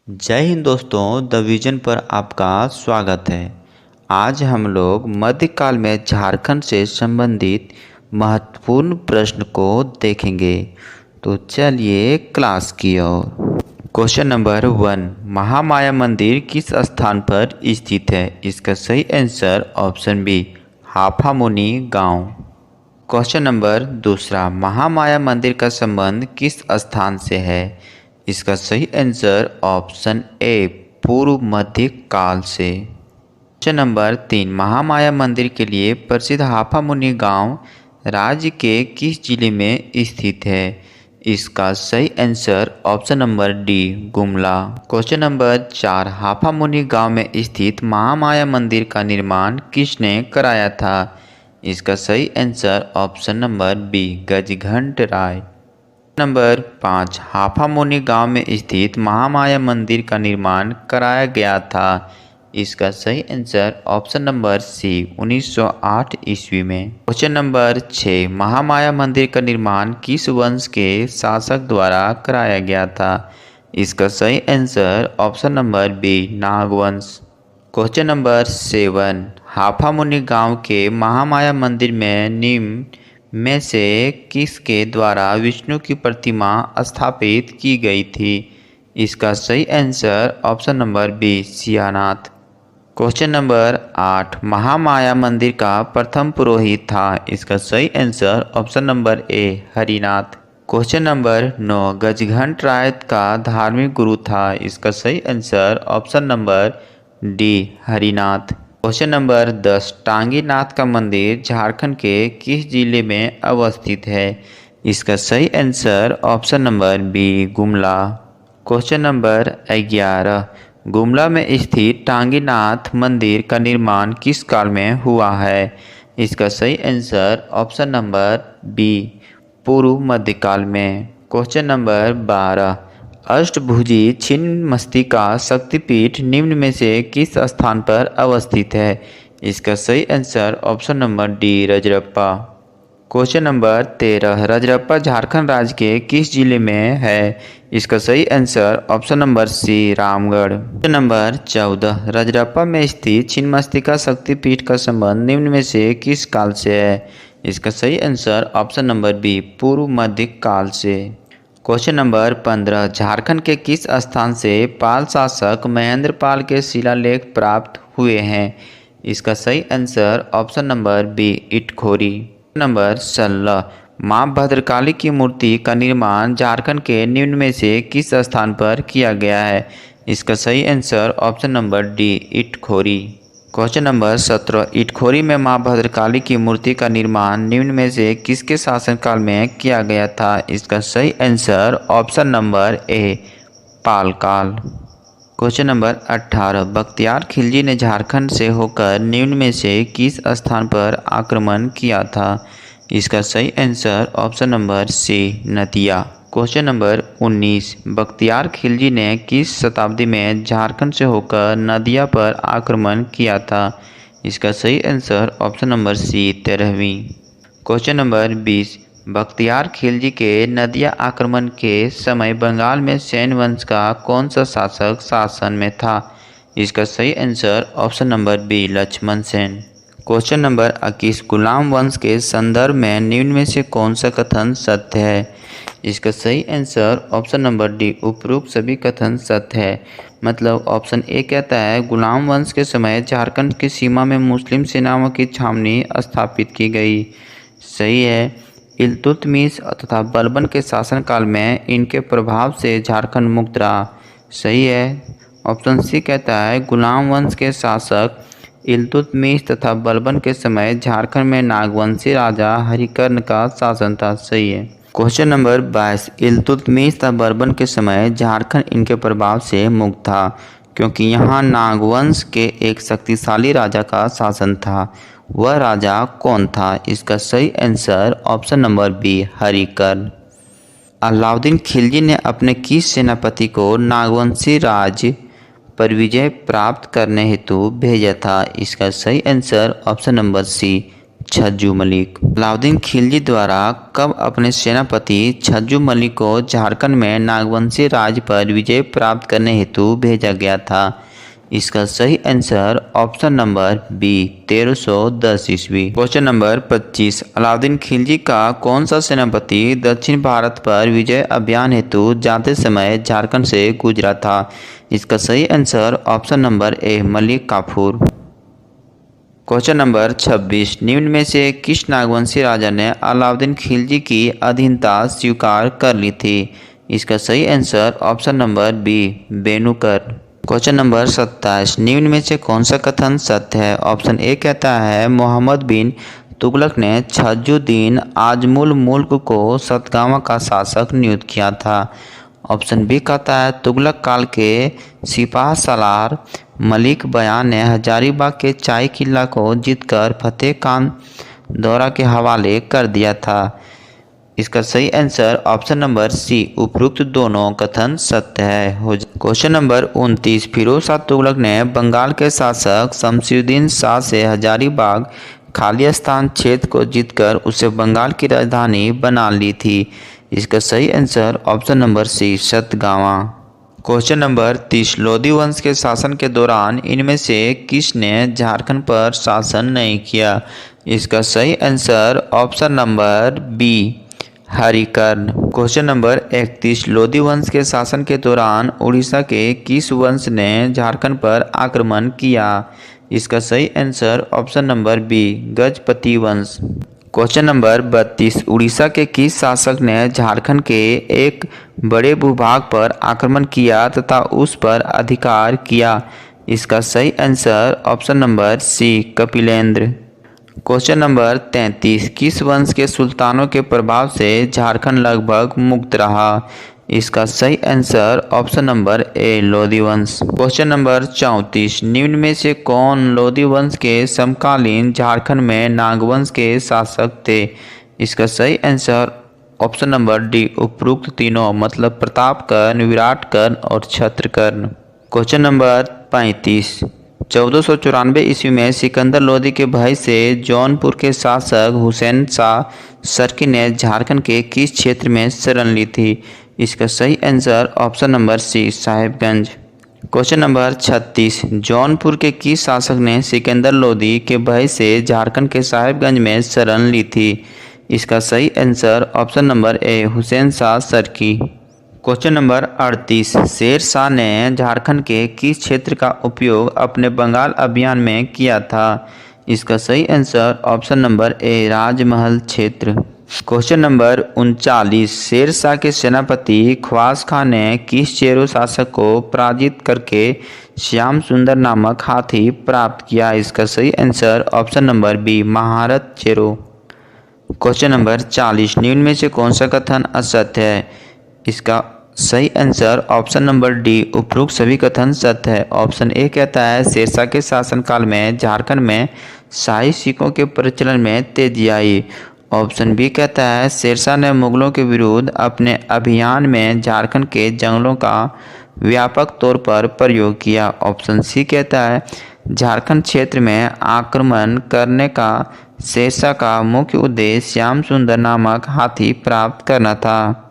जय हिंद दोस्तों, the vision पर आपका स्वागत है। आज हम लोग मध्यकाल में झारखंड से संबंधित महत्वपूर्ण प्रश्न को देखेंगे। तो चलिए क्लास की ओर। क्वेश्चन नंबर 1, महामाया मंदिर किस स्थान पर स्थित है? इसका सही आंसर ऑप्शन बी, हाफामुनि गांव। क्वेश्चन नंबर 2, महामाया मंदिर का संबंध किस स्थान से है? इसका सही आंसर ऑप्शन ए, पूर्व मध्य काल से। क्वेश्चन नंबर 3, महामाया मंदिर के लिए प्रसिद्ध हाफामुनि गांव राज्य के किस जिले में स्थित है? इसका सही answer option number D, Gumla. Question number 4, हाफामुनि गांव में स्थित महामाया मंदिर का निर्माण किसने कराया था? इसका सही आंसर ऑप्शन नंबर बी, गजघंट राय। नंबर 5, हाफामुनि गांव में स्थित महामाया मंदिर का निर्माण कराया गया था। इसका सही आंसर ऑप्शन नंबर सी, 1908 ईस्वी में। क्वेश्चन नंबर 6, महामाया मंदिर का निर्माण किस वंश के शासक द्वारा कराया गया था? इसका सही आंसर ऑप्शन नंबर बी, नागवंश। क्वेश्चन नंबर 7, हाफामुनि गांव के महामाया मंदिर में निम्न में से किसके द्वारा विष्णु की प्रतिमा स्थापित की गई थी? इसका सही answer option number B, Siyanath. Question number 8, Mahamaya मंदिर का प्रथम पुरोहित था। इसका सही answer option number A, Harinath. Question number 9, Gajghant Rai का धार्मिक गुरु था। इसका सही answer option number D, Harinath. Question number 10, Tanginath का मंदिर झारखंड के किस जिले में अवस्थित है? इसका सही answer option number B, Gumla. Question number 11, Gumla में स्थित टांगीनाथ मंदिर का निर्माण किस काल में हुआ है? इसका सही आंसर ऑप्शन नंबर बी, पूर्व मध्यकाल में। क्वेश्चन नंबर 12, अष्टभुजी छिन्नमस्तिका शक्तिपीठ निम्न में से किस स्थान पर अवस्थित है? इसका सही answer option number D, Rajrappa. Question number 13, Rajrappa Jharkhand राज्य के किस जिले में है? इसका सही answer option number C, Ramgarh. Question number 14, Rajrappa में स्थित छिन्नमस्तिका शक्तिपीठ का संबंध निम्न में से किस काल से है? इसका सही आंसर ऑप्शन नंबर बी, पूर्व मध्य काल से। क्वेश्चन नंबर 15, झारखंड के किस स्थान से पाल शासक महेंद्र पाल के शिलालेख प्राप्त हुए हैं? इसका सही answer option number B, Itkhori. Number 16, मां भद्रकाली की मूर्ति का निर्माण झारखंड के निम्न में से किस स्थान पर किया गया है? इसका सही answer option number D, Itkhori. Question number 17, Itkhori में मां भद्रकाली की मूर्ति का निर्माण निम्न में से किसके शासनकाल में किया गया था? इसका सही आंसर ऑप्शन नंबर ए, पालकाल। क्वेश्चन नंबर 18, बख्तियार खिलजी ने झारखंड से होकर निम्न में से किस स्थान पर आक्रमण किया था? इसका सही आंसर ऑप्शन नंबर सी, नदिया। क्वेश्चन नंबर 19, बख्तियार खिलजी ने किस शताब्दी में झारखंड से होकर नदिया पर आक्रमण किया था? इसका सही आंसर ऑप्शन नंबर सी, 13वीं। क्वेश्चन नंबर 20, बख्तियार खिलजी के नदिया आक्रमण के समय बंगाल में सेन वंश का कौन सा शासक शासन में था? इसका सही answer option number B, Lakshman Sen. Question number 21, गुलाम वंश के संदर्भ में निम्न में से कौन सा कथन सत्य है? इसका सही आंसर ऑप्शन नंबर डी, उपरोक्त सभी कथन सत्य है। मतलब ऑप्शन ए कहता है गुलाम वंश के समय झारखंड की सीमा में मुस्लिम सेनाओं की छावनी स्थापित की गई। सही है। इल्तुतमिश तथा बलबन के शासनकाल में इनके प्रभाव से झारखंड मुक्त रहा। सही है। ऑप्शन सी कहता है गुलाम वंश के शासक इल्तुतमिश तथा बलबन के समय झारखंड में नागवंशी राजा हरिकर्ण का शासन था। सही है। क्वेश्चन नंबर 22, इल्तुतमिश तथा बलबन के समय झारखंड इनके प्रभाव से मुक्त था क्योंकि यहाँ नागवंश के एक शक्तिशाली राजा का शासन था। वह राजा कौन था? इसका सही answer option number B, Harikarn. Alauddin Khilji ने अपने किस सेनापति को नागवंशी राज्य पर विजय प्राप्त करने हेतु भेजा था? इसका सही answer option number C, Chhajju Malik. Alauddin Khilji द्वारा कब अपने सेनापति छज्जू मलिक को झारखंड में नागवंशी राज पर विजय प्राप्त करने हेतु भेजा गया था? इसका सही आंसर ऑप्शन नंबर बी 1310 ईस्वी। क्वेश्चन नंबर 25, अलाउद्दीन खिलजी का कौन सा सेनापति दक्षिण भारत पर विजय अभियान हेतु जाते समय झारखंड से गुजरा था? इसका सही आंसर ऑप्शन नंबर ए मलिक काफूर। क्वेश्चन नंबर 26, निम्न में से किस नागवंशी राजा ने अलाउद्दीन खिलजी की अधीनता स्वीकार कर ली थी? इसका सही answer option number B Benukar. Question number 27, निम्न में से कौन सा कथन सत्य है? ऑप्शन ए कहता है मोहम्मद बिन तुगलक ने छज्जुद्दीन आजमुल मुल्क को सतगावा का शासक नियुक्त किया था। ऑप्शन बी कहता है तुगलक काल के सिपाह सालार मलिक बयान ने हजारीबाग के चाय किला को जीतकर फतेह खान दौरा के हवाले कर दिया था। इसका सही आंसर ऑप्शन नंबर सी उपरोक्त दोनों कथन सत्य है। क्वेश्चन नंबर 29, फिरोज शाह तुगलक ने बंगाल के शासक शमसुद्दीन शाह से हजारीबाग खालिस्तान क्षेत्र को जीतकर उसे बंगाल की राजधानी बना ली थी। इसका सही answer option number C Satgawa. Question number 30, Lodi वंश के शासन के दौरान इनमें से किसने झारखंड पर शासन नहीं किया? इसका सही answer option number B Harikarn. Question number 31, Lodhi वंश के शासन के दौरान उड़ीसा के किस वंश ने झारखंड पर आक्रमण किया? इसका सही answer option number B Gajapati वंश। क्वेश्चन नंबर 32, उड़ीसा के किस शासक ने झारखंड के एक बड़े भूभाग पर आक्रमण किया तथा उस पर अधिकार किया? इसका सही answer option number C Kapilendra. Question number 33, किस वंश के सुल्तानों के प्रभाव से झारखंड लगभग मुक्त रहा? इसका सही answer option number A Lodhi वंश। क्वेश्चन नंबर 34, निम्न में से कौन लोधी वंश के समकालीन झारखंड में नागवंश के शासक थे? इसका सही आंसर ऑप्शन नंबर डी उपरोक्त तीनों मतलब प्रतापकर्ण, विराटकर्ण और छत्रकर्ण। क्वेश्चन नंबर 35, 1494 ईस्वी में सिकंदर लोधी के भय से जौनपुर के शासक हुसैन शाह सर्की ने झारखंड के किस क्षेत्र में शरण ली थी? इसका सही answer option number C Sahebganj. Question number 36, Jaunpur के किस शासक ने सिकंदर लोधी के भय से झारखंड के साहेबगंज में शरण ली थी? इसका सही आंसर ऑप्शन नंबर ए Hussain Shah cerci. Question number 38, Sher Shah ने झारखंड के किस क्षेत्र का उपयोग अपने बंगाल अभियान में किया था? इसका सही आंसर ऑप्शन नंबर ए राजमहल क्षेत्र। क्वेश्चन नंबर 39, शेर शाह के सेनापति ख्वास खान ने किस चेरो शासक को पराजित करके श्याम सुंदर नामक हाथी प्राप्त किया? इसका सही आंसर ऑप्शन नंबर बी महारत चेरो। क्वेश्चन नंबर 40, निम्न में से कौन सा कथन असत्य है? इसका सही आंसर ऑप्शन नंबर डी उपरोक्त सभी कथन सत्य है। ऑप्शन ए कहता है शेरशाह के शासनकाल में झारखंड में शाही सिखों के प्रचलन में तेजी आई। ऑप्शन बी कहता है शेरशाह ने मुगलों के विरुद्ध अपने अभियान में झारखंड के जंगलों का व्यापक तौर पर प्रयोग किया। ऑप्शन सी कहता है झारखंड क्षेत्र में आक्रमण करने का शेरशाह का मुख्य उद्देश्य श्याम सुंदर नामक हाथी प्राप्त करना था।